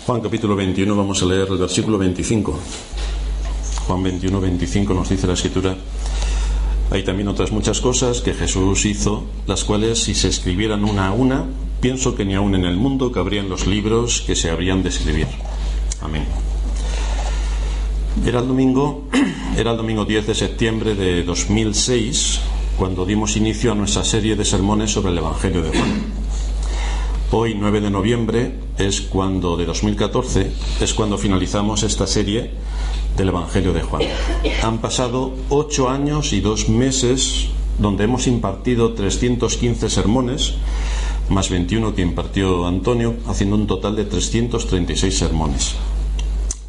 Juan capítulo 21, vamos a leer el versículo 25. Juan 21, 25 nos dice la Escritura: hay también otras muchas cosas que Jesús hizo, las cuales si se escribieran una a una, pienso que ni aun en el mundo cabrían los libros que se habrían de escribir. Amén. Era el domingo 10 de septiembre de 2006 cuando dimos inicio a nuestra serie de sermones sobre el Evangelio de Juan. Hoy, 9 de noviembre, de 2014, es cuando finalizamos esta serie del Evangelio de Juan. Han pasado 8 años y 2 meses donde hemos impartido 315 sermones, más 21 que impartió Antonio, haciendo un total de 336 sermones.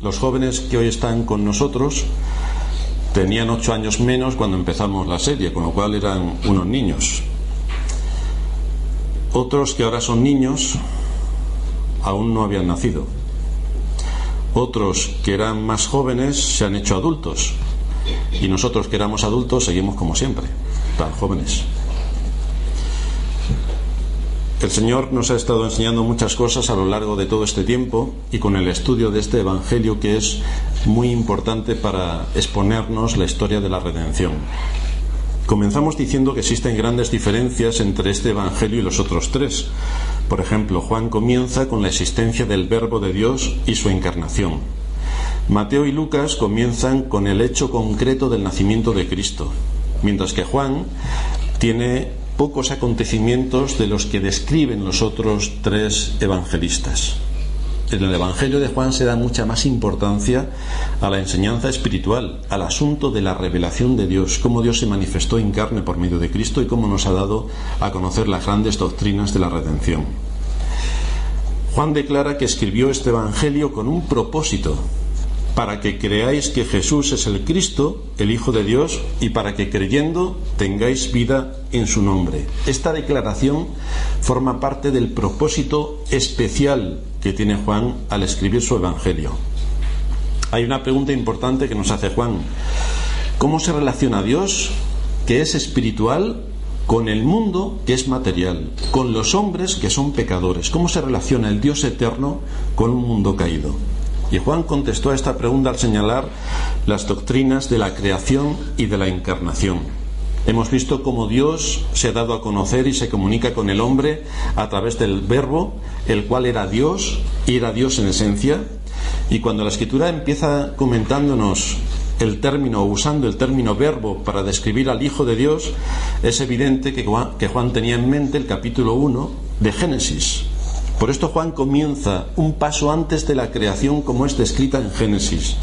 Los jóvenes que hoy están con nosotros tenían 8 años menos cuando empezamos la serie, con lo cual eran unos niños. Otros que ahora son niños aún no habían nacido. Otros que eran más jóvenes se han hecho adultos. Y nosotros que éramos adultos seguimos como siempre, tan jóvenes. El Señor nos ha estado enseñando muchas cosas a lo largo de todo este tiempo, y con el estudio de este Evangelio que es muy importante para exponernos la historia de la redención. Comenzamos diciendo que existen grandes diferencias entre este Evangelio y los otros 3. Por ejemplo, Juan comienza con la existencia del Verbo de Dios y su encarnación. Mateo y Lucas comienzan con el hecho concreto del nacimiento de Cristo, mientras que Juan tiene pocos acontecimientos de los que describen los otros 3 evangelistas. En el Evangelio de Juan se da mucha más importancia a la enseñanza espiritual, al asunto de la revelación de Dios, cómo Dios se manifestó en carne por medio de Cristo y cómo nos ha dado a conocer las grandes doctrinas de la redención. Juan declara que escribió este Evangelio con un propósito: para que creáis que Jesús es el Cristo, el Hijo de Dios, y para que creyendo tengáis vida en su nombre. Esta declaración forma parte del propósito especial que tiene Juan al escribir su Evangelio. Hay una pregunta importante que nos hace Juan: ¿cómo se relaciona Dios, que es espiritual, con el mundo, que es material, con los hombres, que son pecadores? ¿Cómo se relaciona el Dios eterno con un mundo caído? Y Juan contestó a esta pregunta al señalar las doctrinas de la creación y de la encarnación. Hemos visto cómo Dios se ha dado a conocer y se comunica con el hombre a través del Verbo, el cual era Dios y era Dios en esencia. Y cuando la Escritura empieza comentándonos el término, usando el término verbo para describir al Hijo de Dios, es evidente que Juan tenía en mente el capítulo 1 de Génesis. Por esto Juan comienza un paso antes de la creación, como es descrita en Génesis.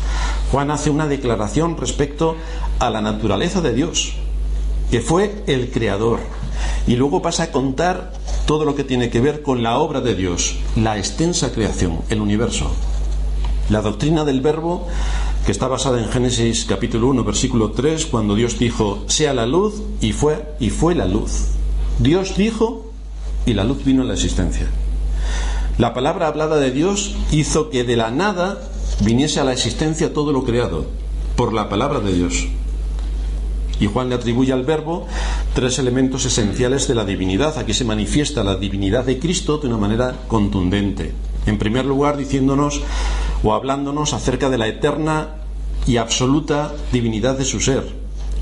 Juan hace una declaración respecto a la naturaleza de Dios, que fue el creador, y luego pasa a contar todo lo que tiene que ver con la obra de Dios, la extensa creación, el universo. La doctrina del Verbo, que está basada en Génesis capítulo 1, versículo 3, cuando Dios dijo: sea la luz, y fue la luz. Dios dijo y la luz vino a la existencia. La palabra hablada de Dios hizo que de la nada viniese a la existencia todo lo creado, por la palabra de Dios. Y Juan le atribuye al Verbo 3 elementos esenciales de la divinidad. Aquí se manifiesta la divinidad de Cristo de una manera contundente. En primer lugar, diciéndonos o hablándonos acerca de la eterna y absoluta divinidad de su ser.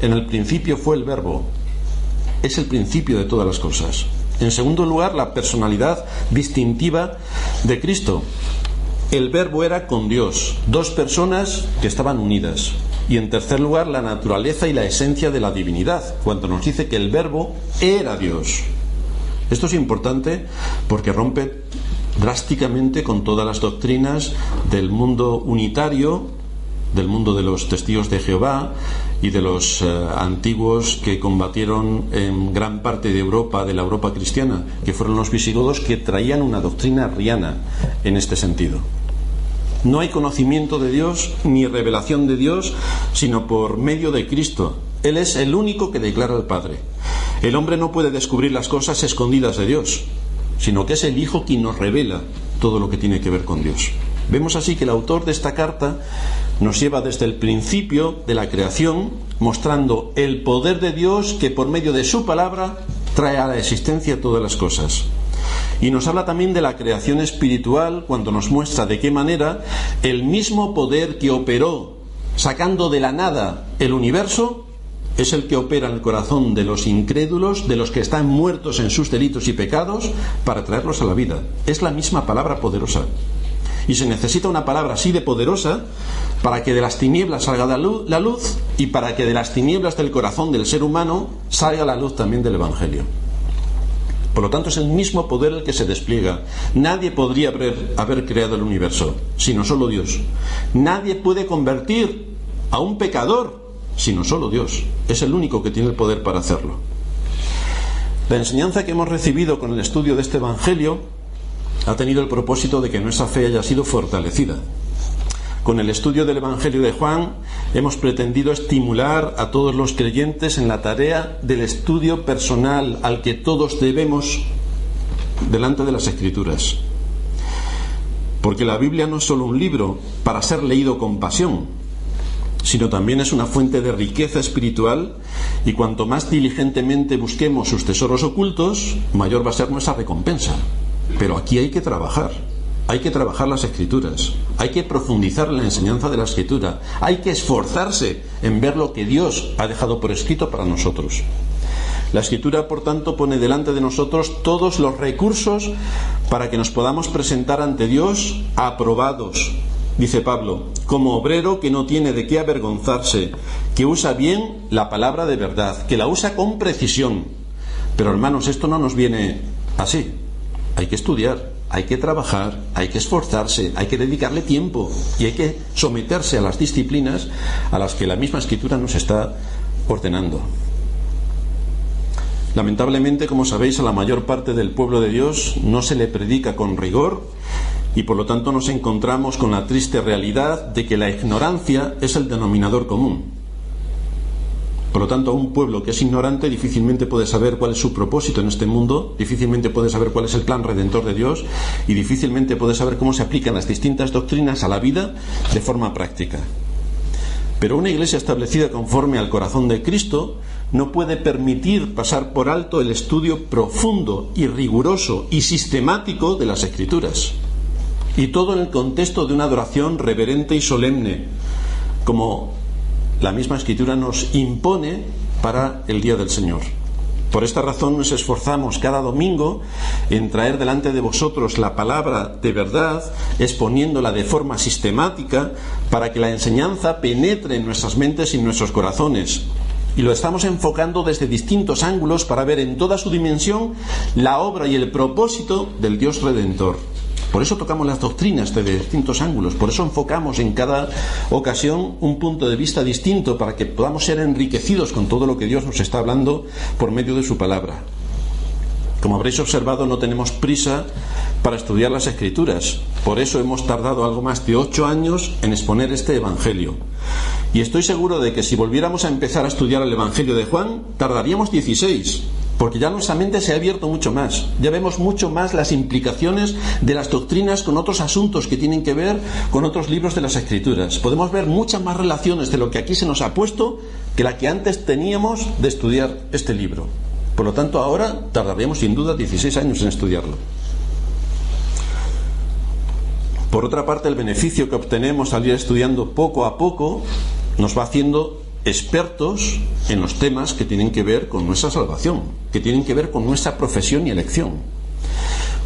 En el principio fue el Verbo. Es el principio de todas las cosas. En segundo lugar, la personalidad distintiva de Cristo. El Verbo era con Dios, 2 personas que estaban unidas. Y en tercer lugar, la naturaleza y la esencia de la divinidad, cuando nos dice que el Verbo era Dios. Esto es importante porque rompe drásticamente con todas las doctrinas del mundo unitario, del mundo de los testigos de Jehová y de los antiguos que combatieron en gran parte de Europa, de la Europa cristiana, que fueron los visigodos, que traían una doctrina arriana en este sentido. No hay conocimiento de Dios ni revelación de Dios sino por medio de Cristo. Él es el único que declara al Padre. El hombre no puede descubrir las cosas escondidas de Dios, sino que es el Hijo quien nos revela todo lo que tiene que ver con Dios. Vemos así que el autor de esta carta nos lleva desde el principio de la creación, mostrando el poder de Dios que por medio de su palabra trae a la existencia todas las cosas. Y nos habla también de la creación espiritual, cuando nos muestra de qué manera el mismo poder que operó sacando de la nada el universo es el que opera en el corazón de los incrédulos, de los que están muertos en sus delitos y pecados, para traerlos a la vida. Es la misma palabra poderosa. Y se necesita una palabra así de poderosa para que de las tinieblas salga la luz, y para que de las tinieblas del corazón del ser humano salga la luz también del Evangelio. Por lo tanto, es el mismo poder el que se despliega. Nadie podría haber creado el universo, sino solo Dios. Nadie puede convertir a un pecador, sino solo Dios. Es el único que tiene el poder para hacerlo. La enseñanza que hemos recibido con el estudio de este Evangelio ha tenido el propósito de que nuestra fe haya sido fortalecida. Con el estudio del Evangelio de Juan hemos pretendido estimular a todos los creyentes en la tarea del estudio personal al que todos debemos delante de las Escrituras. Porque la Biblia no es solo un libro para ser leído con pasión, sino también es una fuente de riqueza espiritual, y cuanto más diligentemente busquemos sus tesoros ocultos, mayor va a ser nuestra recompensa. Pero aquí hay que trabajar las Escrituras, hay que profundizar en la enseñanza de la Escritura, hay que esforzarse en ver lo que Dios ha dejado por escrito para nosotros. La Escritura, por tanto, pone delante de nosotros todos los recursos para que nos podamos presentar ante Dios aprobados, dice Pablo, como obrero que no tiene de qué avergonzarse, que usa bien la palabra de verdad, que la usa con precisión. Pero, hermanos, esto no nos viene así. Hay que estudiar, hay que trabajar, hay que esforzarse, hay que dedicarle tiempo y hay que someterse a las disciplinas a las que la misma Escritura nos está ordenando. Lamentablemente, como sabéis, a la mayor parte del pueblo de Dios no se le predica con rigor, y por lo tanto nos encontramos con la triste realidad de que la ignorancia es el denominador común. Por lo tanto, un pueblo que es ignorante difícilmente puede saber cuál es su propósito en este mundo, difícilmente puede saber cuál es el plan redentor de Dios, y difícilmente puede saber cómo se aplican las distintas doctrinas a la vida de forma práctica. Pero una iglesia establecida conforme al corazón de Cristo no puede permitir pasar por alto el estudio profundo y riguroso y sistemático de las Escrituras, y todo en el contexto de una adoración reverente y solemne, como la misma Escritura nos impone para el día del Señor. Por esta razón nos esforzamos cada domingo en traer delante de vosotros la palabra de verdad, exponiéndola de forma sistemática para que la enseñanza penetre en nuestras mentes y en nuestros corazones. Y lo estamos enfocando desde distintos ángulos para ver en toda su dimensión la obra y el propósito del Dios Redentor. Por eso tocamos las doctrinas desde distintos ángulos, por eso enfocamos en cada ocasión un punto de vista distinto, para que podamos ser enriquecidos con todo lo que Dios nos está hablando por medio de su palabra. Como habréis observado, no tenemos prisa para estudiar las Escrituras, por eso hemos tardado algo más de 8 años en exponer este Evangelio. Y estoy seguro de que si volviéramos a empezar a estudiar el Evangelio de Juan, tardaríamos 16, porque ya nuestra mente se ha abierto mucho más. Ya vemos mucho más las implicaciones de las doctrinas con otros asuntos que tienen que ver con otros libros de las Escrituras. Podemos ver muchas más relaciones de lo que aquí se nos ha puesto que la que antes teníamos de estudiar este libro. Por lo tanto, ahora tardaríamos sin duda 16 años en estudiarlo. Por otra parte, el beneficio que obtenemos al ir estudiando poco a poco nos va haciendo expertos en los temas que tienen que ver con nuestra salvación, que tienen que ver con nuestra profesión y elección.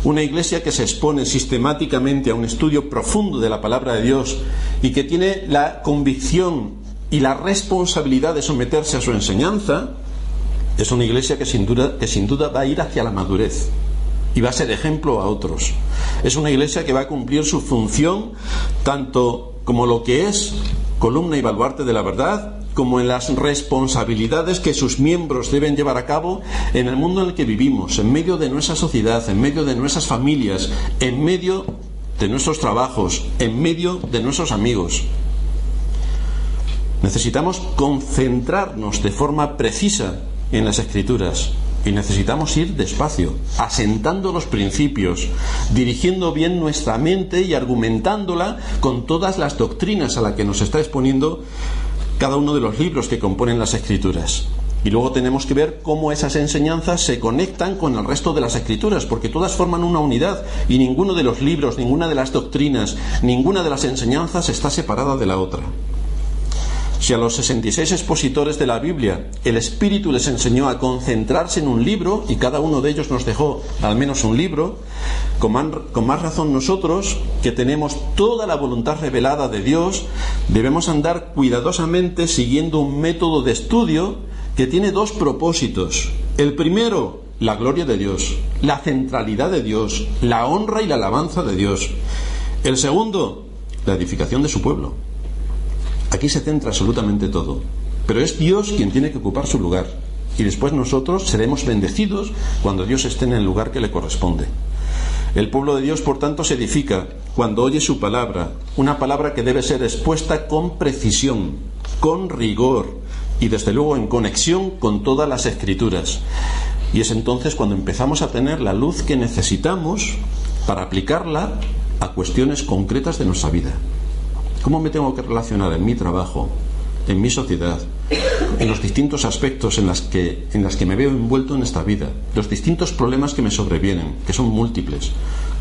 Una iglesia que se expone sistemáticamente a un estudio profundo de la palabra de Dios y que tiene la convicción y la responsabilidad de someterse a su enseñanza, es una iglesia que sin duda va a ir hacia la madurez y va a ser ejemplo a otros. Es una iglesia que va a cumplir su función tanto como lo que es columna y baluarte de la verdad, como en las responsabilidades que sus miembros deben llevar a cabo en el mundo en el que vivimos, en medio de nuestra sociedad, en medio de nuestras familias, en medio de nuestros trabajos, en medio de nuestros amigos. Necesitamos concentrarnos de forma precisa en las Escrituras y necesitamos ir despacio, asentando los principios, dirigiendo bien nuestra mente y argumentándola con todas las doctrinas a las que nos está exponiendo cada uno de los libros que componen las Escrituras. Y luego tenemos que ver cómo esas enseñanzas se conectan con el resto de las escrituras, porque todas forman una unidad y ninguno de los libros, ninguna de las doctrinas, ninguna de las enseñanzas está separada de la otra. Si a los 66 expositores de la Biblia el Espíritu les enseñó a concentrarse en un libro, y cada uno de ellos nos dejó al menos un libro, con más razón nosotros, que tenemos toda la voluntad revelada de Dios, debemos andar cuidadosamente siguiendo un método de estudio que tiene dos propósitos. El primero, la gloria de Dios, la centralidad de Dios, la honra y la alabanza de Dios. El segundo, la edificación de su pueblo. Aquí se centra absolutamente todo, pero es Dios quien tiene que ocupar su lugar, y después nosotros seremos bendecidos cuando Dios esté en el lugar que le corresponde. El pueblo de Dios, por tanto, se edifica cuando oye su palabra, una palabra que debe ser expuesta con precisión, con rigor y desde luego en conexión con todas las escrituras. Y es entonces cuando empezamos a tener la luz que necesitamos para aplicarla a cuestiones concretas de nuestra vida. ¿Cómo me tengo que relacionar en mi trabajo, en mi sociedad, en los distintos aspectos en las que me veo envuelto en esta vida, los distintos problemas que me sobrevienen, que son múltiples?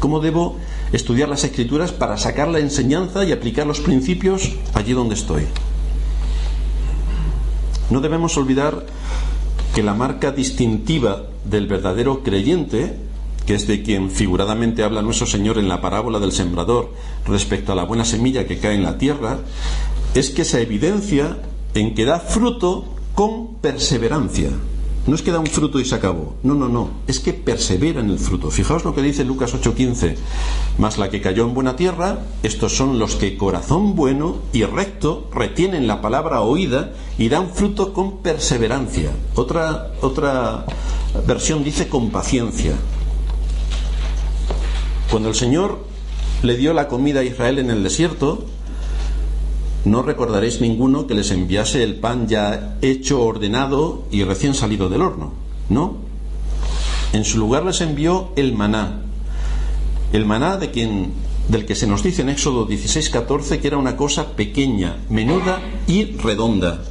¿Cómo debo estudiar las escrituras para sacar la enseñanza y aplicar los principios allí donde estoy? No debemos olvidar que la marca distintiva del verdadero creyente, que es de quien figuradamente habla nuestro Señor en la parábola del sembrador respecto a la buena semilla que cae en la tierra, es que se evidencia en que da fruto con perseverancia. No es que da un fruto y se acabó, no, es que persevera en el fruto. Fijaos lo que dice Lucas 8:15: mas la que cayó en buena tierra, estos son los que corazón bueno y recto retienen la palabra oída y dan fruto con perseverancia. Otra versión dice con paciencia. Cuando el Señor le dio la comida a Israel en el desierto, no recordaréis ninguno que les enviase el pan ya hecho, ordenado y recién salido del horno, ¿no? En su lugar les envió el maná del que se nos dice en Éxodo 16:14 que era una cosa pequeña, menuda y redonda.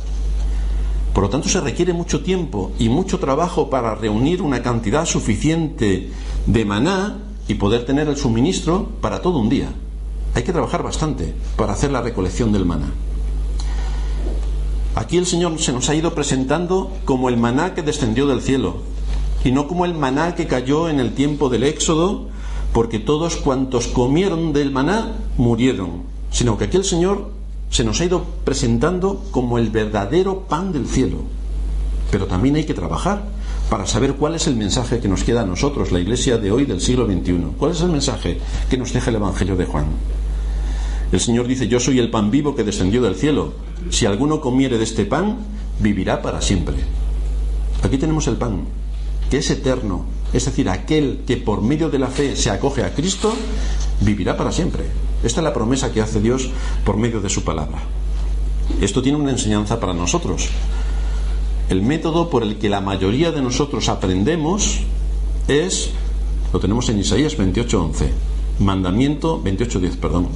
Por lo tanto, se requiere mucho tiempo y mucho trabajo para reunir una cantidad suficiente de maná y poder tener el suministro para todo un día. Hay que trabajar bastante para hacer la recolección del maná. Aquí el Señor se nos ha ido presentando como el maná que descendió del cielo, y no como el maná que cayó en el tiempo del Éxodo, porque todos cuantos comieron del maná murieron, sino que aquí el Señor se nos ha ido presentando como el verdadero pan del cielo. Pero también hay que trabajar para saber cuál es el mensaje que nos queda a nosotros, la Iglesia de hoy del siglo XXI. ¿Cuál es el mensaje que nos deja el Evangelio de Juan? El Señor dice: yo soy el pan vivo que descendió del cielo. Si alguno comiere de este pan, vivirá para siempre. Aquí tenemos el pan, que es eterno, es decir, aquel que por medio de la fe se acoge a Cristo, vivirá para siempre. Esta es la promesa que hace Dios por medio de su palabra. Esto tiene una enseñanza para nosotros. El método por el que la mayoría de nosotros aprendemos lo tenemos en Isaías 28:11. Mandamiento, 28:10, perdón.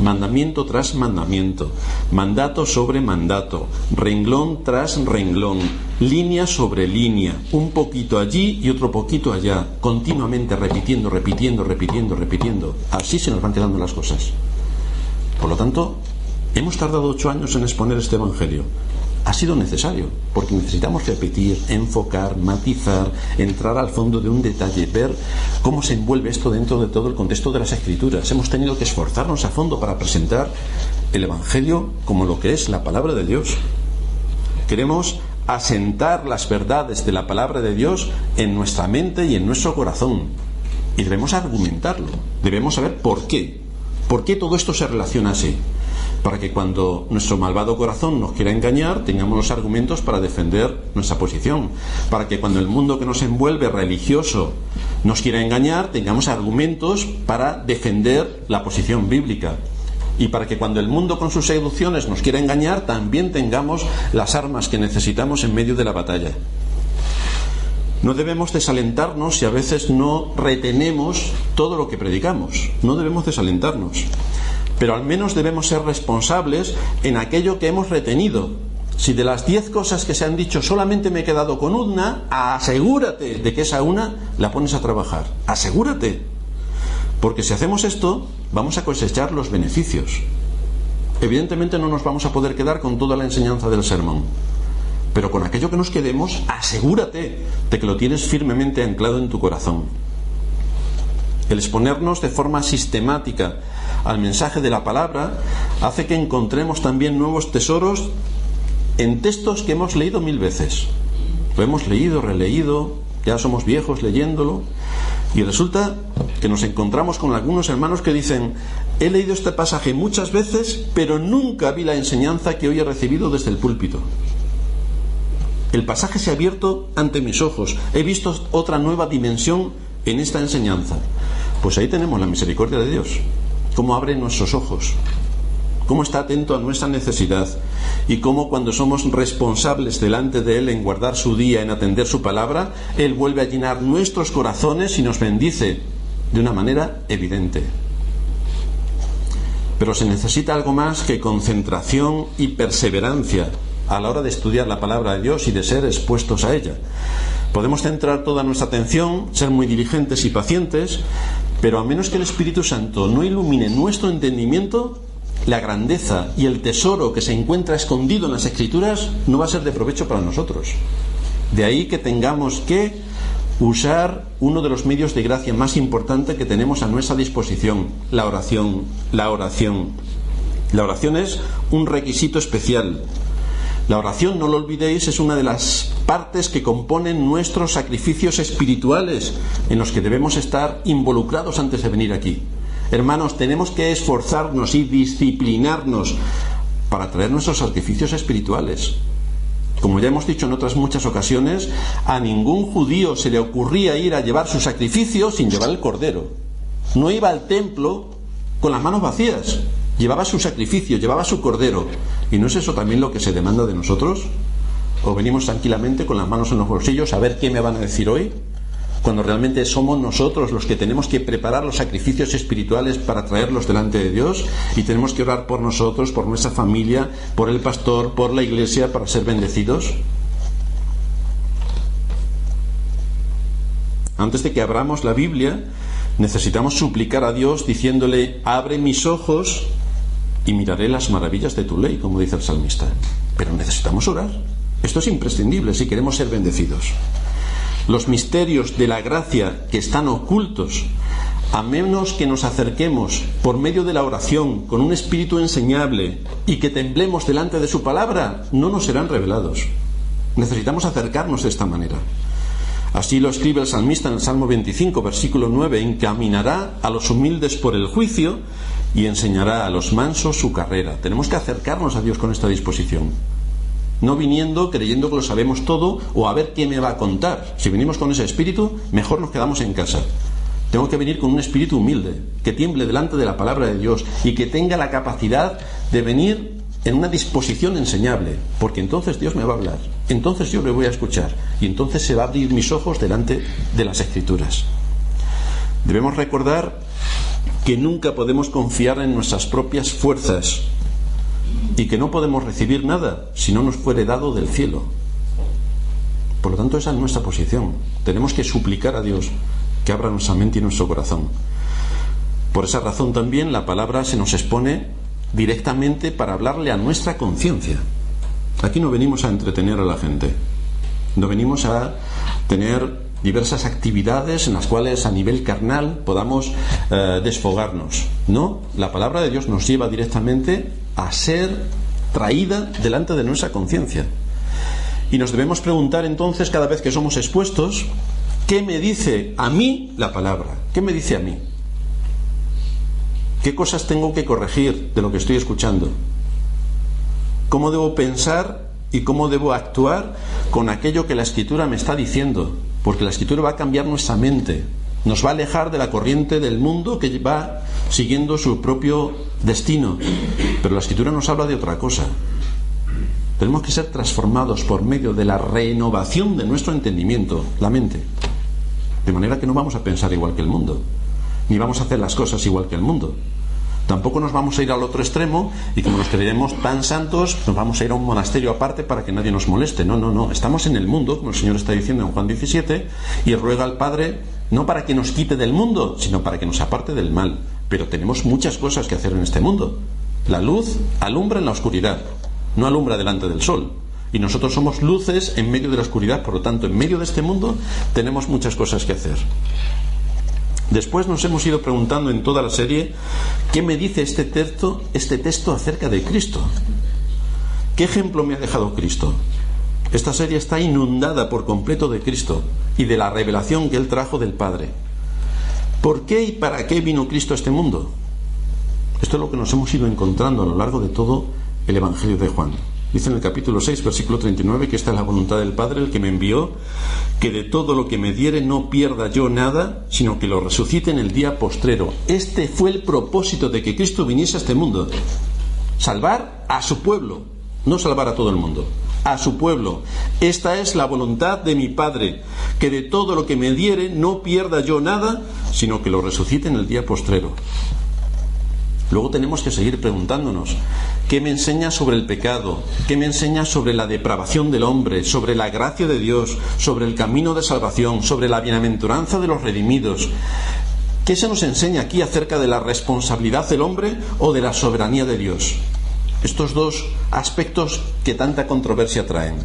Mandamiento tras mandamiento, mandato sobre mandato, renglón tras renglón, línea sobre línea, un poquito allí y otro poquito allá, continuamente repitiendo. Así se nos van quedando las cosas. Por lo tanto, hemos tardado 8 años en exponer este Evangelio. Ha sido necesario, porque necesitamos repetir, enfocar, matizar, entrar al fondo de un detalle, ver cómo se envuelve esto dentro de todo el contexto de las Escrituras. Hemos tenido que esforzarnos a fondo para presentar el Evangelio como lo que es la palabra de Dios. Queremos asentar las verdades de la palabra de Dios en nuestra mente y en nuestro corazón. Y debemos argumentarlo, debemos saber por qué. ¿Por qué todo esto se relaciona así? Para que cuando nuestro malvado corazón nos quiera engañar, tengamos los argumentos para defender nuestra posición. Para que cuando el mundo que nos envuelve religioso nos quiera engañar, tengamos argumentos para defender la posición bíblica. Y para que cuando el mundo con sus seducciones nos quiera engañar, también tengamos las armas que necesitamos en medio de la batalla. No debemos desalentarnos si a veces no retenemos todo lo que predicamos. No debemos desalentarnos. Pero al menos debemos ser responsables en aquello que hemos retenido Si de las 10 cosas que se han dicho solamente me he quedado con una, asegúrate de que esa una la pones a trabajar. Asegúrate. Porque si hacemos esto, vamos a cosechar los beneficios. Evidentemente no nos vamos a poder quedar con toda la enseñanza del sermón. Pero con aquello que nos quedemos, asegúrate de que lo tienes firmemente anclado en tu corazón. El exponernos de forma sistemática al mensaje de la palabra hace que encontremos también nuevos tesoros en textos que hemos leído 1000 veces. Lo hemos leído, releído, ya somos viejos leyéndolo, y resulta que nos encontramos con algunos hermanos que dicen: he leído este pasaje muchas veces, pero nunca vi la enseñanza que hoy he recibido desde el púlpito. El pasaje se ha abierto ante mis ojos, he visto otra nueva dimensión en esta enseñanza. Pues ahí tenemos la misericordia de Dios, cómo abre nuestros ojos, cómo está atento a nuestra necesidad, y cómo cuando somos responsables delante de Él en guardar su día, en atender su palabra, Él vuelve a llenar nuestros corazones y nos bendice de una manera evidente. Pero se necesita algo más que concentración y perseverancia a la hora de estudiar la palabra de Dios y de ser expuestos a ella. Podemos centrar toda nuestra atención, ser muy diligentes y pacientes, pero a menos que el Espíritu Santo no ilumine nuestro entendimiento, la grandeza y el tesoro que se encuentra escondido en las Escrituras no va a ser de provecho para nosotros. De ahí que tengamos que usar uno de los medios de gracia más importantes que tenemos a nuestra disposición: la oración. La oración es un requisito especial. La oración, no lo olvidéis, es una de las partes que componen nuestros sacrificios espirituales en los que debemos estar involucrados antes de venir aquí. Hermanos, tenemos que esforzarnos y disciplinarnos para traer nuestros sacrificios espirituales. Como ya hemos dicho en otras muchas ocasiones, a ningún judío se le ocurría ir a llevar su sacrificio sin llevar el cordero. No iba al templo con las manos vacías, llevaba su sacrificio, llevaba su cordero. ¿Y no es eso también lo que se demanda de nosotros? ¿O venimos tranquilamente con las manos en los bolsillos a ver qué me van a decir hoy? Cuando realmente somos nosotros los que tenemos que preparar los sacrificios espirituales para traerlos delante de Dios, y tenemos que orar por nosotros, por nuestra familia, por el pastor, por la iglesia, para ser bendecidos. Antes de que abramos la Biblia, necesitamos suplicar a Dios diciéndole: abre mis ojos y miraré las maravillas de tu ley, como dice el salmista. Pero necesitamos orar. Esto es imprescindible si queremos ser bendecidos. Los misterios de la gracia que están ocultos, a menos que nos acerquemos por medio de la oración con un espíritu enseñable y que temblemos delante de su palabra, no nos serán revelados. Necesitamos acercarnos de esta manera. Así lo escribe el salmista en el Salmo 25, versículo 9: encaminará a los humildes por el juicio y enseñará a los mansos su carrera. Tenemos que acercarnos a Dios con esta disposición. No viniendo creyendo que lo sabemos todo o a ver qué me va a contar. Si venimos con ese espíritu, mejor nos quedamos en casa. Tengo que venir con un espíritu humilde, que tiemble delante de la palabra de Dios y que tenga la capacidad de venir en una disposición enseñable, porque entonces Dios me va a hablar, entonces yo le voy a escuchar y entonces se va a abrir mis ojos delante de las Escrituras. Debemos recordar que nunca podemos confiar en nuestras propias fuerzas y que no podemos recibir nada si no nos fuere dado del cielo. Por lo tanto, esa es nuestra posición. Tenemos que suplicar a Dios que abra nuestra mente y nuestro corazón. Por esa razón también la palabra se nos expone directamente para hablarle a nuestra conciencia. Aquí no venimos a entretener a la gente, no venimos a tener diversas actividades en las cuales a nivel carnal podamos desfogarnos. No, la palabra de Dios nos lleva directamente a ser traída delante de nuestra conciencia. Y nos debemos preguntar entonces, cada vez que somos expuestos, ¿qué me dice a mí la palabra? ¿Qué me dice a mí? ¿Qué cosas tengo que corregir de lo que estoy escuchando? ¿Cómo debo pensar y cómo debo actuar con aquello que la Escritura me está diciendo? Porque la Escritura va a cambiar nuestra mente, nos va a alejar de la corriente del mundo que va siguiendo su propio destino. Pero la Escritura nos habla de otra cosa. Tenemos que ser transformados por medio de la renovación de nuestro entendimiento, la mente. De manera que no vamos a pensar igual que el mundo, ni vamos a hacer las cosas igual que el mundo. Tampoco nos vamos a ir al otro extremo y como nos creeremos tan santos, nos vamos a ir a un monasterio aparte para que nadie nos moleste. No. Estamos en el mundo, como el Señor está diciendo en Juan 17, y ruega al Padre no para que nos quite del mundo, sino para que nos aparte del mal. Pero tenemos muchas cosas que hacer en este mundo. La luz alumbra en la oscuridad, no alumbra delante del sol. Y nosotros somos luces en medio de la oscuridad, por lo tanto, en medio de este mundo tenemos muchas cosas que hacer. Después nos hemos ido preguntando en toda la serie, ¿qué me dice este texto acerca de Cristo? ¿Qué ejemplo me ha dejado Cristo? Esta serie está inundada por completo de Cristo y de la revelación que Él trajo del Padre. ¿Por qué y para qué vino Cristo a este mundo? Esto es lo que nos hemos ido encontrando a lo largo de todo el Evangelio de Juan. Dice en el capítulo 6, versículo 39, que esta es la voluntad del Padre, el que me envió, que de todo lo que me diere no pierda yo nada, sino que lo resucite en el día postrero. Este fue el propósito de que Cristo viniese a este mundo. Salvar a su pueblo, no salvar a todo el mundo, a su pueblo. Esta es la voluntad de mi Padre, que de todo lo que me diere no pierda yo nada, sino que lo resucite en el día postrero. Luego tenemos que seguir preguntándonos, ¿qué me enseña sobre el pecado? ¿Qué me enseña sobre la depravación del hombre? ¿Sobre la gracia de Dios? ¿Sobre el camino de salvación? ¿Sobre la bienaventuranza de los redimidos? ¿Qué se nos enseña aquí acerca de la responsabilidad del hombre o de la soberanía de Dios? Estos dos aspectos que tanta controversia traen.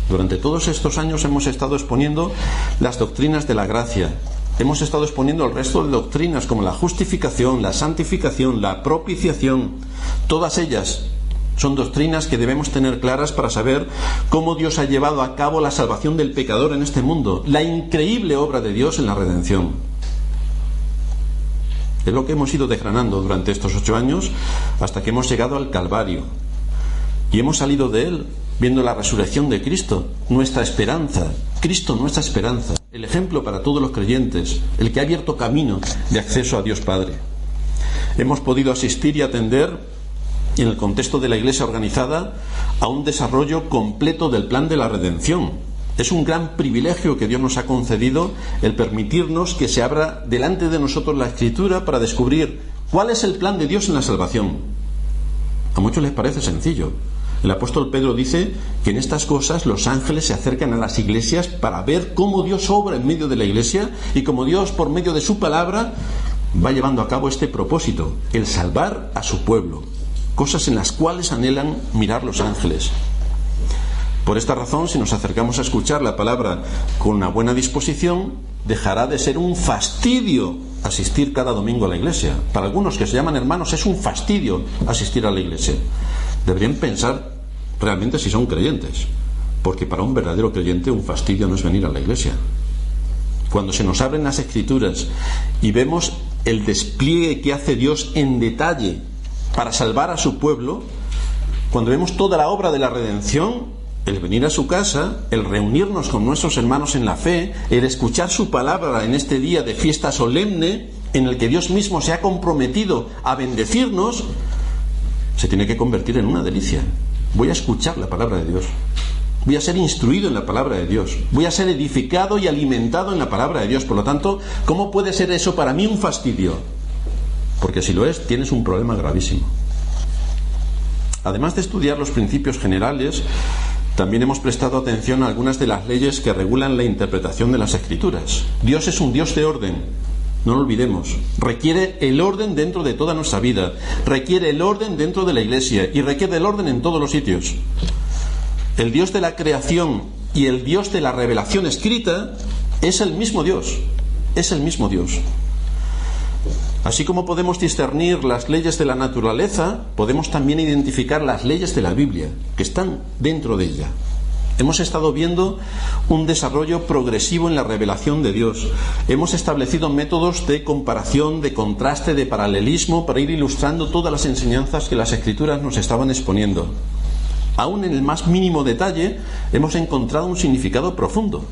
Durante todos estos años hemos estado exponiendo las doctrinas de la gracia. Hemos estado exponiendo el resto de doctrinas como la justificación, la santificación, la propiciación. Todas ellas son doctrinas que debemos tener claras para saber cómo Dios ha llevado a cabo la salvación del pecador en este mundo, la increíble obra de Dios en la redención. Es lo que hemos ido desgranando durante estos 8 años hasta que hemos llegado al Calvario. Y hemos salido de él viendo la resurrección de Cristo, nuestra esperanza. Cristo, nuestra esperanza. El ejemplo para todos los creyentes, el que ha abierto camino de acceso a Dios Padre. Hemos podido asistir y atender, en el contexto de la Iglesia organizada, a un desarrollo completo del plan de la redención. Es un gran privilegio que Dios nos ha concedido el permitirnos que se abra delante de nosotros la Escritura para descubrir cuál es el plan de Dios en la salvación. A muchos les parece sencillo. El apóstol Pedro dice que en estas cosas los ángeles se acercan a las iglesias para ver cómo Dios obra en medio de la iglesia y cómo Dios, por medio de su palabra, va llevando a cabo este propósito, el salvar a su pueblo, cosas en las cuales anhelan mirar los ángeles. Por esta razón, si nos acercamos a escuchar la palabra con una buena disposición, dejará de ser un fastidio asistir cada domingo a la iglesia. Para algunos que se llaman hermanos es un fastidio asistir a la iglesia. Deberían pensar realmente si son creyentes, porque para un verdadero creyente un fastidio no es venir a la iglesia. Cuando se nos abren las Escrituras y vemos el despliegue que hace Dios en detalle para salvar a su pueblo, cuando vemos toda la obra de la redención, el venir a su casa, el reunirnos con nuestros hermanos en la fe, el escuchar su palabra en este día de fiesta solemne en el que Dios mismo se ha comprometido a bendecirnos, se tiene que convertir en una delicia. Voy a escuchar la palabra de Dios. Voy a ser instruido en la palabra de Dios. Voy a ser edificado y alimentado en la palabra de Dios. Por lo tanto, ¿cómo puede ser eso para mí un fastidio? Porque si lo es, tienes un problema gravísimo. Además de estudiar los principios generales, también hemos prestado atención a algunas de las leyes que regulan la interpretación de las Escrituras. Dios es un Dios de orden. No lo olvidemos. Requiere el orden dentro de toda nuestra vida. Requiere el orden dentro de la iglesia. Y requiere el orden en todos los sitios. El Dios de la creación y el Dios de la revelación escrita es el mismo Dios. Es el mismo Dios. Así como podemos discernir las leyes de la naturaleza, podemos también identificar las leyes de la Biblia, que están dentro de ella. Hemos estado viendo un desarrollo progresivo en la revelación de Dios. Hemos establecido métodos de comparación, de contraste, de paralelismo para ir ilustrando todas las enseñanzas que las Escrituras nos estaban exponiendo. Aún en el más mínimo detalle hemos encontrado un significado profundo.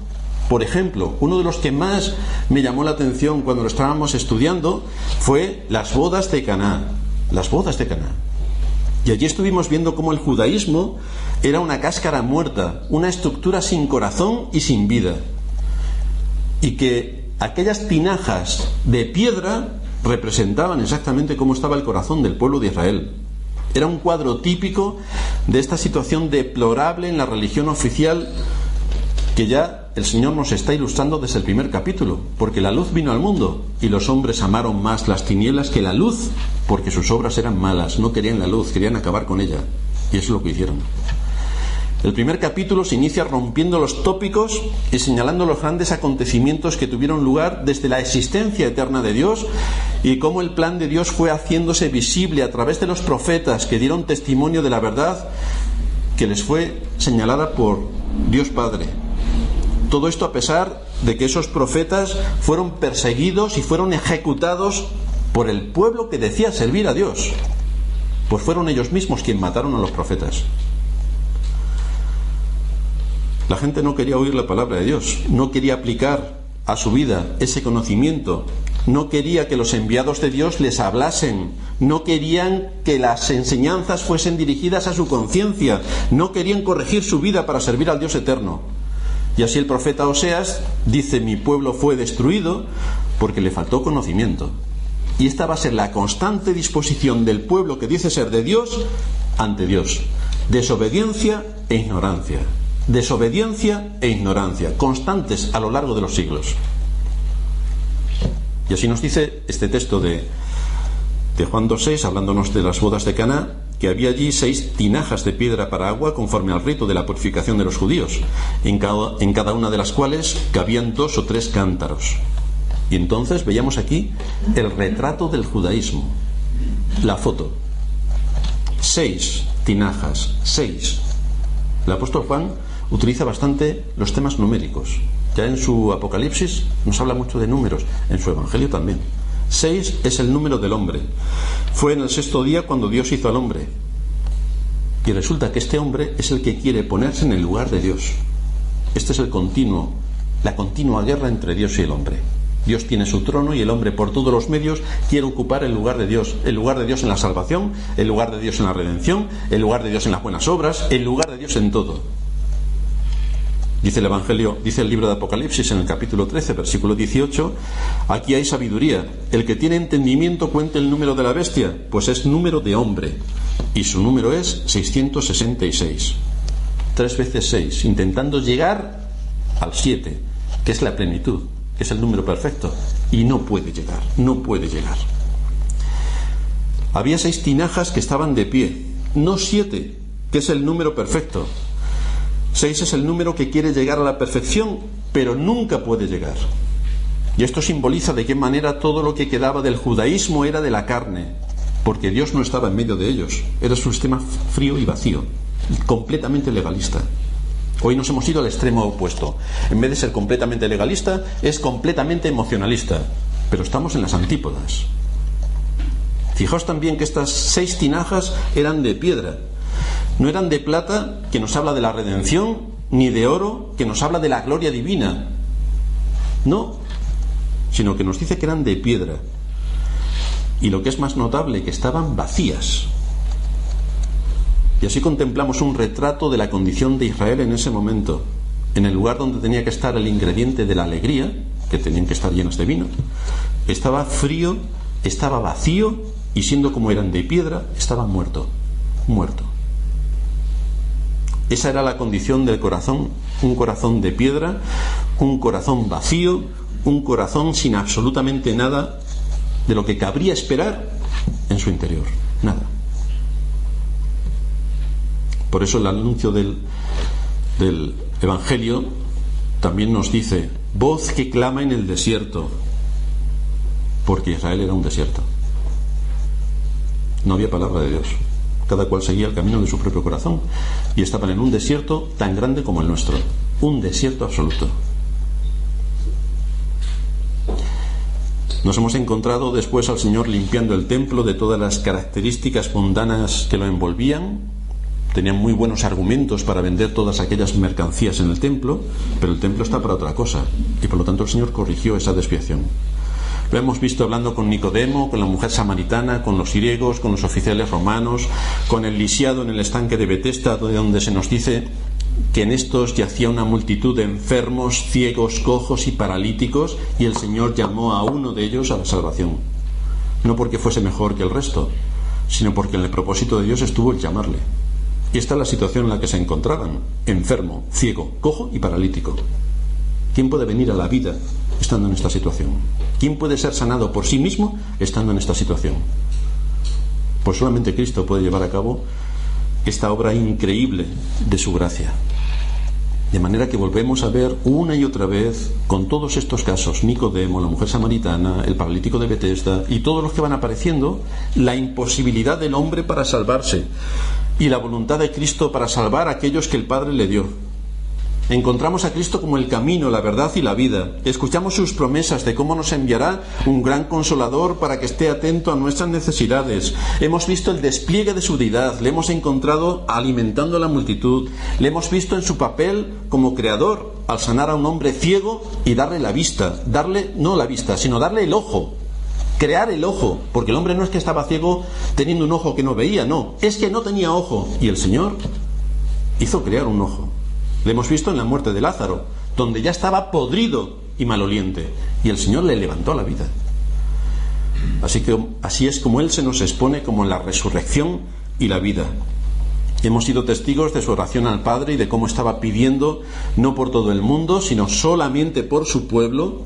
Por ejemplo, uno de los que más me llamó la atención cuando lo estábamos estudiando fue las bodas de Caná. Las bodas de Caná. Y allí estuvimos viendo cómo el judaísmo era una cáscara muerta, una estructura sin corazón y sin vida. Y que aquellas tinajas de piedra representaban exactamente cómo estaba el corazón del pueblo de Israel. Era un cuadro típico de esta situación deplorable en la religión oficial que ya el Señor nos está ilustrando desde el primer capítulo, porque la luz vino al mundo y los hombres amaron más las tinieblas que la luz, porque sus obras eran malas, no querían la luz, querían acabar con ella, y eso es lo que hicieron. El primer capítulo se inicia rompiendo los tópicos y señalando los grandes acontecimientos que tuvieron lugar desde la existencia eterna de Dios y cómo el plan de Dios fue haciéndose visible a través de los profetas que dieron testimonio de la verdad que les fue señalada por Dios Padre. Todo esto a pesar de que esos profetas fueron perseguidos y fueron ejecutados por el pueblo que decía servir a Dios, pues fueron ellos mismos quienes mataron a los profetas. La gente no quería oír la palabra de Dios, no quería aplicar a su vida ese conocimiento, no quería que los enviados de Dios les hablasen, no querían que las enseñanzas fuesen dirigidas a su conciencia, no querían corregir su vida para servir al Dios eterno. Y así el profeta Oseas dice: mi pueblo fue destruido porque le faltó conocimiento. Y esta va a ser la constante disposición del pueblo que dice ser de Dios ante Dios: desobediencia e ignorancia. Desobediencia e ignorancia, constantes a lo largo de los siglos. Y así nos dice este texto de Juan 2:6, hablándonos de las bodas de Caná, que había allí 6 tinajas de piedra para agua conforme al rito de la purificación de los judíos, en cada una de las cuales cabían 2 o 3 cántaros. Y entonces veíamos aquí el retrato del judaísmo, la foto. 6 tinajas, 6. El apóstol Juan utiliza bastante los temas numéricos. Ya en su Apocalipsis nos habla mucho de números, en su Evangelio también. 6 es el número del hombre. Fue en el 6º día cuando Dios hizo al hombre. Y resulta que este hombre es el que quiere ponerse en el lugar de Dios. Este es la continua guerra entre Dios y el hombre. Dios tiene su trono y el hombre por todos los medios quiere ocupar el lugar de Dios en la salvación, el lugar de Dios en la redención, el lugar de Dios en las buenas obras, el lugar de Dios en todo. Dice el Evangelio, dice el libro de Apocalipsis en el capítulo 13, versículo 18: aquí hay sabiduría, el que tiene entendimiento cuente el número de la bestia, pues es número de hombre, y su número es 666. 3 veces 6, intentando llegar al 7, que es la plenitud, que es el número perfecto, y no puede llegar, no puede llegar. Había 6 tinajas que estaban de pie, no 7, que es el número perfecto. 6 es el número que quiere llegar a la perfección, pero nunca puede llegar. Y esto simboliza de qué manera todo lo que quedaba del judaísmo era de la carne, porque Dios no estaba en medio de ellos. Era un sistema frío y vacío, completamente legalista. Hoy nos hemos ido al extremo opuesto. En vez de ser completamente legalista, es completamente emocionalista. Pero estamos en las antípodas. Fijaos también que estas 6 tinajas eran de piedra. No eran de plata, que nos habla de la redención, ni de oro, que nos habla de la gloria divina. No, sino que nos dice que eran de piedra. Y lo que es más notable, que estaban vacías. Y así contemplamos un retrato de la condición de Israel en ese momento. En el lugar donde tenía que estar el ingrediente de la alegría, que tenían que estar llenos de vino, estaba frío, estaba vacío, y siendo como eran de piedra, estaba muerto. Esa era la condición del corazón, un corazón de piedra, un corazón vacío, un corazón sin absolutamente nada de lo que cabría esperar en su interior, nada. Por eso el anuncio del Evangelio también nos dice: voz que clama en el desierto, porque Israel era un desierto. No había palabra de Dios. Cada cual seguía el camino de su propio corazón y estaban en un desierto tan grande como el nuestro, un desierto absoluto. Nos hemos encontrado después al Señor limpiando el templo de todas las características mundanas que lo envolvían. Tenían muy buenos argumentos para vender todas aquellas mercancías en el templo, pero el templo está para otra cosa, y por lo tanto el Señor corrigió esa desviación. Lo hemos visto hablando con Nicodemo, con la mujer samaritana, con los griegos, con los oficiales romanos, con el lisiado en el estanque de Betesda, donde se nos dice que en estos yacía una multitud de enfermos, ciegos, cojos y paralíticos, y el Señor llamó a uno de ellos a la salvación. no porque fuese mejor que el resto, sino porque en el propósito de Dios estuvo el llamarle. Y esta es la situación en la que se encontraban: enfermo, ciego, cojo y paralítico. ¿Quién puede venir a la vida estando en esta situación? ¿Quién puede ser sanado por sí mismo estando en esta situación? Pues solamente Cristo puede llevar a cabo esta obra increíble de su gracia. De manera que volvemos a ver una y otra vez, con todos estos casos, Nicodemo, la mujer samaritana, el paralítico de Betesda y todos los que van apareciendo, la imposibilidad del hombre para salvarse y la voluntad de Cristo para salvar a aquellos que el Padre le dio. Encontramos a Cristo como el camino, la verdad y la vida. Escuchamos sus promesas de cómo nos enviará un gran consolador para que esté atento a nuestras necesidades. Hemos visto el despliegue de su deidad, le hemos encontrado alimentando a la multitud, le hemos visto en su papel como creador al sanar a un hombre ciego y darle la vista, darle no la vista, sino darle el ojo. Crear el ojo, porque el hombre no es que estaba ciego teniendo un ojo que no veía, no, es que no tenía ojo, y el Señor hizo crear un ojo. Lo hemos visto en la muerte de Lázaro, donde ya estaba podrido y maloliente, y el Señor le levantó a la vida. Así es como Él se nos expone como la resurrección y la vida. Hemos sido testigos de su oración al Padre y de cómo estaba pidiendo, no por todo el mundo, sino solamente por su pueblo.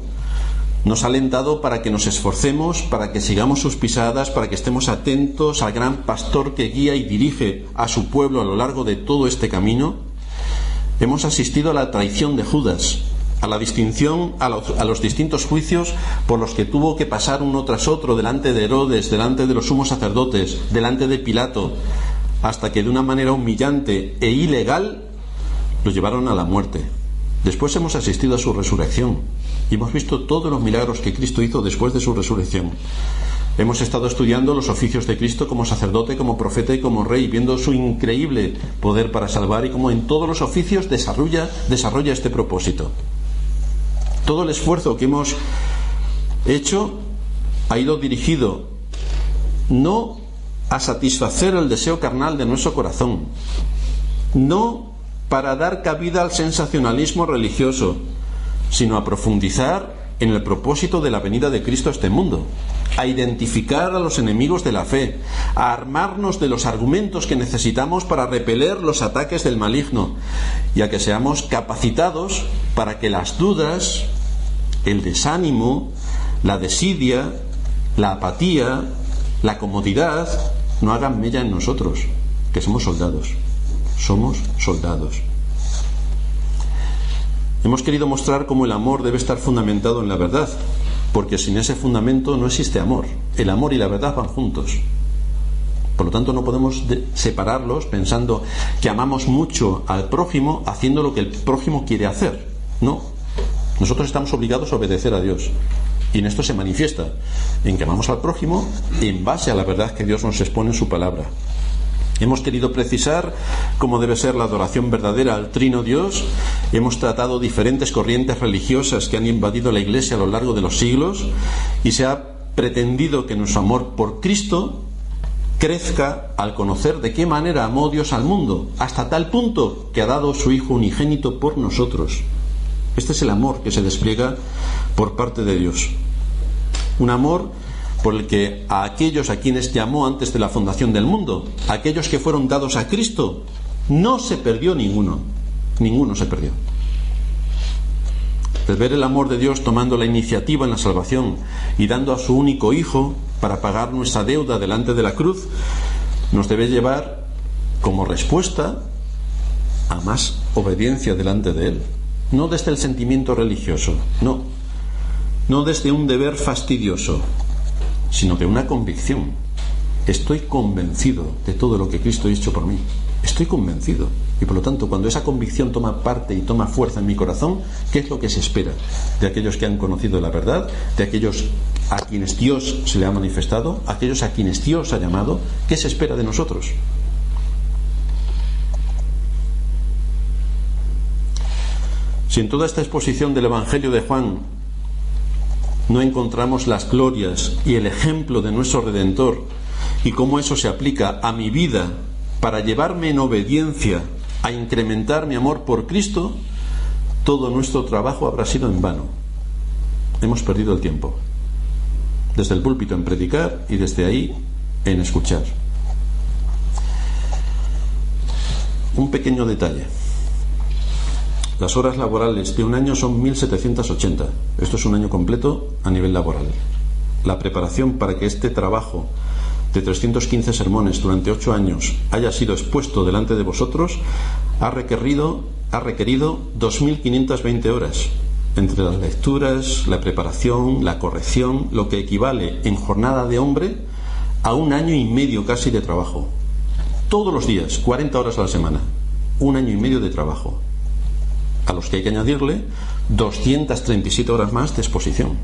Nos ha alentado para que nos esforcemos, para que sigamos sus pisadas, para que estemos atentos al gran pastor que guía y dirige a su pueblo a lo largo de todo este camino. Hemos asistido a la traición de Judas, a la distinción, a los distintos juicios por los que tuvo que pasar uno tras otro delante de Herodes, delante de los sumos sacerdotes, delante de Pilato, hasta que de una manera humillante e ilegal lo llevaron a la muerte. Después hemos asistido a su resurrección y hemos visto todos los milagros que Cristo hizo después de su resurrección. Hemos estado estudiando los oficios de Cristo como sacerdote, como profeta y como rey, viendo su increíble poder para salvar y cómo en todos los oficios desarrolla este propósito. Todo el esfuerzo que hemos hecho ha ido dirigido no a satisfacer el deseo carnal de nuestro corazón, no para dar cabida al sensacionalismo religioso, sino a profundizar en el propósito de la venida de Cristo a este mundo, a identificar a los enemigos de la fe, a armarnos de los argumentos que necesitamos para repeler los ataques del maligno y a que seamos capacitados para que las dudas, el desánimo, la desidia, la apatía, la comodidad no hagan mella en nosotros, que somos soldados. Somos soldados. Hemos querido mostrar cómo el amor debe estar fundamentado en la verdad, porque sin ese fundamento no existe amor. El amor y la verdad van juntos. Por lo tanto, no podemos separarlos pensando que amamos mucho al prójimo haciendo lo que el prójimo quiere hacer. No. Nosotros estamos obligados a obedecer a Dios. Y en esto se manifiesta en que amamos al prójimo en base a la verdad que Dios nos expone en su palabra. Hemos querido precisar cómo debe ser la adoración verdadera al Trino Dios. Hemos tratado diferentes corrientes religiosas que han invadido la Iglesia a lo largo de los siglos y se ha pretendido que nuestro amor por Cristo crezca al conocer de qué manera amó Dios al mundo, hasta tal punto que ha dado su Hijo unigénito por nosotros. Este es el amor que se despliega por parte de Dios. Un amor por el que a aquellos a quienes llamó antes de la fundación del mundo, aquellos que fueron dados a Cristo, no se perdió ninguno se perdió. El ver el amor de Dios tomando la iniciativa en la salvación y dando a su único Hijo para pagar nuestra deuda delante de la cruz, nos debe llevar como respuesta a más obediencia delante de Él. No desde el sentimiento religioso, no desde un deber fastidioso, sino de una convicción. Estoy convencido de todo lo que Cristo ha hecho por mí. Estoy convencido. Y por lo tanto, cuando esa convicción toma parte y toma fuerza en mi corazón, ¿qué es lo que se espera de aquellos que han conocido la verdad, de aquellos a quienes Dios se le ha manifestado, aquellos a quienes Dios ha llamado? ¿Qué se espera de nosotros? Si en toda esta exposición del Evangelio de Juan no encontramos las glorias y el ejemplo de nuestro Redentor y cómo eso se aplica a mi vida para llevarme en obediencia a incrementar mi amor por Cristo, todo nuestro trabajo habrá sido en vano. Hemos perdido el tiempo. desde el púlpito en predicar y desde ahí en escuchar. Un pequeño detalle. Las horas laborales de un año son 1780. Esto es un año completo a nivel laboral. La preparación para que este trabajo de 315 sermones durante 8 años haya sido expuesto delante de vosotros ha requerido 2.520 horas, entre las lecturas, la preparación, la corrección, lo que equivale en jornada de hombre a 1 año y medio casi de trabajo. Todos los días, 40 horas a la semana, 1 año y medio de trabajo, a los que hay que añadirle 237 horas más de exposición.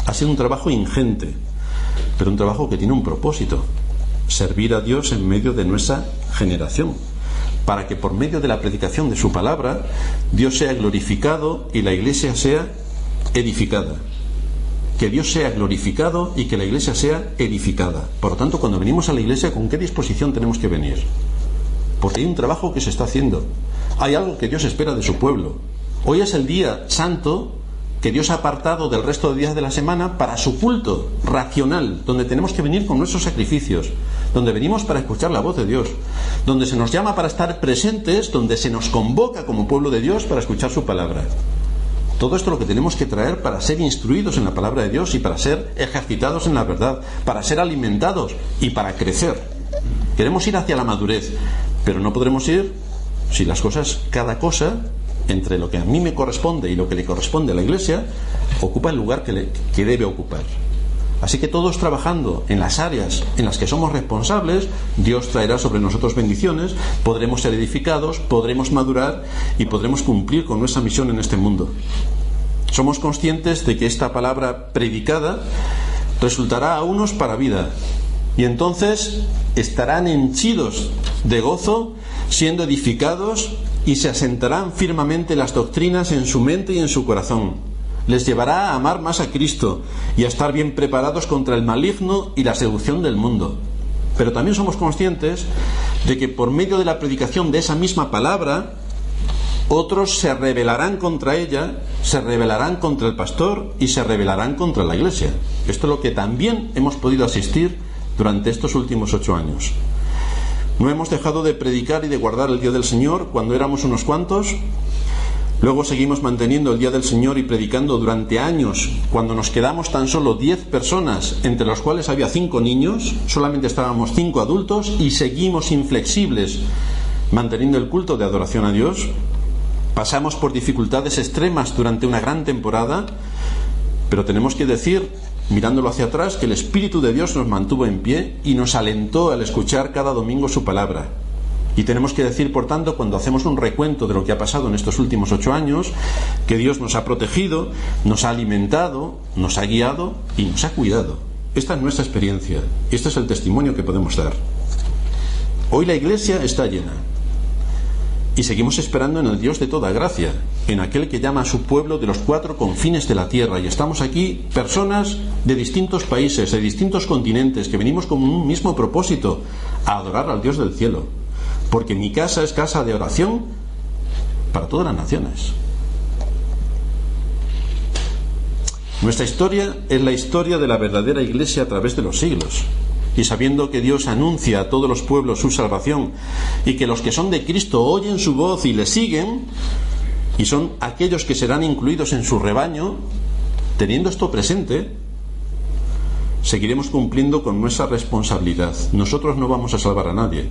Ha sido un trabajo ingente, pero un trabajo que tiene un propósito: servir a Dios en medio de nuestra generación, para que por medio de la predicación de su palabra Dios sea glorificado y la iglesia sea edificada. Que Dios sea glorificado y que la iglesia sea edificada. Por lo tanto, cuando venimos a la iglesia, ¿con qué disposición tenemos que venir? Porque hay un trabajo que se está haciendo. Hay algo que Dios espera de su pueblo. Hoy es el día santo que Dios ha apartado del resto de días de la semana para su culto racional, donde tenemos que venir con nuestros sacrificios, donde venimos para escuchar la voz de Dios, donde se nos llama para estar presentes, donde se nos convoca como pueblo de Dios para escuchar su palabra. Todo esto es lo que tenemos que traer para ser instruidos en la palabra de Dios y para ser ejercitados en la verdad, para ser alimentados y para crecer. Queremos ir hacia la madurez, pero no podremos ir si las cosas, cada cosa, entre lo que a mí me corresponde y lo que le corresponde a la iglesia, ocupa el lugar que debe ocupar. Así que todos trabajando en las áreas en las que somos responsables, Dios traerá sobre nosotros bendiciones, podremos ser edificados, podremos madurar y podremos cumplir con nuestra misión en este mundo. Somos conscientes de que esta palabra predicada resultará a unos para vida, y entonces estarán henchidos de gozo, siendo edificados, y se asentarán firmemente las doctrinas en su mente y en su corazón. Les llevará a amar más a Cristo y a estar bien preparados contra el maligno y la seducción del mundo. Pero también somos conscientes de que por medio de la predicación de esa misma palabra, otros se rebelarán contra ella, se rebelarán contra el pastor y se rebelarán contra la iglesia. Esto es lo que también hemos podido asistir durante estos últimos 8 años. No hemos dejado de predicar y de guardar el día del Señor cuando éramos unos cuantos. Luego seguimos manteniendo el día del Señor y predicando durante años cuando nos quedamos tan solo 10 personas, entre los cuales había 5 niños, solamente estábamos 5 adultos, y seguimos inflexibles manteniendo el culto de adoración a Dios. Pasamos por dificultades extremas durante una gran temporada, pero tenemos que decir, mirándolo hacia atrás, que el Espíritu de Dios nos mantuvo en pie y nos alentó al escuchar cada domingo su palabra. Y tenemos que decir, por tanto, cuando hacemos un recuento de lo que ha pasado en estos últimos 8 años, que Dios nos ha protegido, nos ha alimentado, nos ha guiado y nos ha cuidado. Esta es nuestra experiencia, este es el testimonio que podemos dar. Hoy la iglesia está llena y seguimos esperando en el Dios de toda gracia, en aquel que llama a su pueblo de los 4 confines de la tierra, y estamos aquí personas de distintos países, de distintos continentes, que venimos con un mismo propósito: a adorar al Dios del cielo, porque mi casa es casa de oración para todas las naciones. Nuestra historia es la historia de la verdadera iglesia a través de los siglos. Y sabiendo que Dios anuncia a todos los pueblos su salvación, y que los que son de Cristo oyen su voz y le siguen, y son aquellos que serán incluidos en su rebaño, teniendo esto presente, seguiremos cumpliendo con nuestra responsabilidad. Nosotros no vamos a salvar a nadie,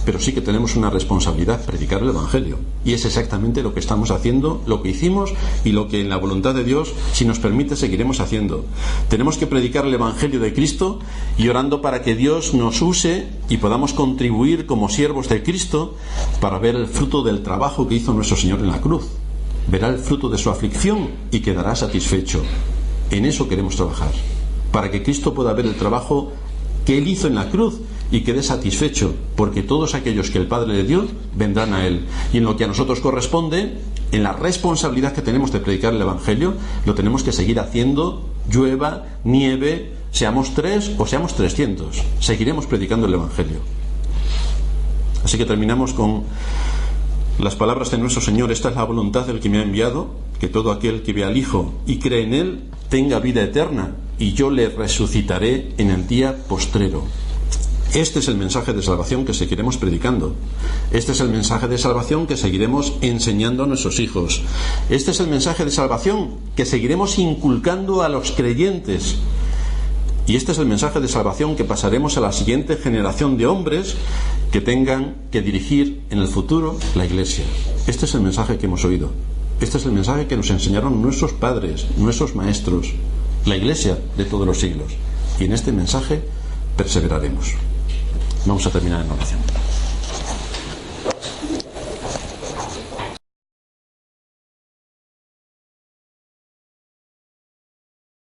pero sí que tenemos una responsabilidad: predicar el Evangelio. Y es exactamente lo que estamos haciendo, lo que hicimos y lo que en la voluntad de Dios, si nos permite, seguiremos haciendo. Tenemos que predicar el Evangelio de Cristo, y orando para que Dios nos use y podamos contribuir como siervos de Cristo para ver el fruto del trabajo que hizo nuestro Señor en la cruz. Verá el fruto de su aflicción y quedará satisfecho. En eso queremos trabajar, para que Cristo pueda ver el trabajo que Él hizo en la cruz y quede satisfecho, porque todos aquellos que el Padre le dio vendrán a Él. Y en lo que a nosotros corresponde, en la responsabilidad que tenemos de predicar el Evangelio, lo tenemos que seguir haciendo, llueva, nieve, seamos 3 o seamos 300, seguiremos predicando el Evangelio. Así que terminamos con Las palabras de nuestro Señor: esta es la voluntad del que me ha enviado, que todo aquel que ve al Hijo y cree en Él tenga vida eterna, y yo le resucitaré en el día postrero. Este es el mensaje de salvación que seguiremos predicando. Este es el mensaje de salvación que seguiremos enseñando a nuestros hijos. Este es el mensaje de salvación que seguiremos inculcando a los creyentes. Y este es el mensaje de salvación que pasaremos a la siguiente generación de hombres que tengan que dirigir en el futuro la Iglesia. Este es el mensaje que hemos oído. Este es el mensaje que nos enseñaron nuestros padres, nuestros maestros, la Iglesia de todos los siglos. Y en este mensaje perseveraremos. Vamos a terminar en oración.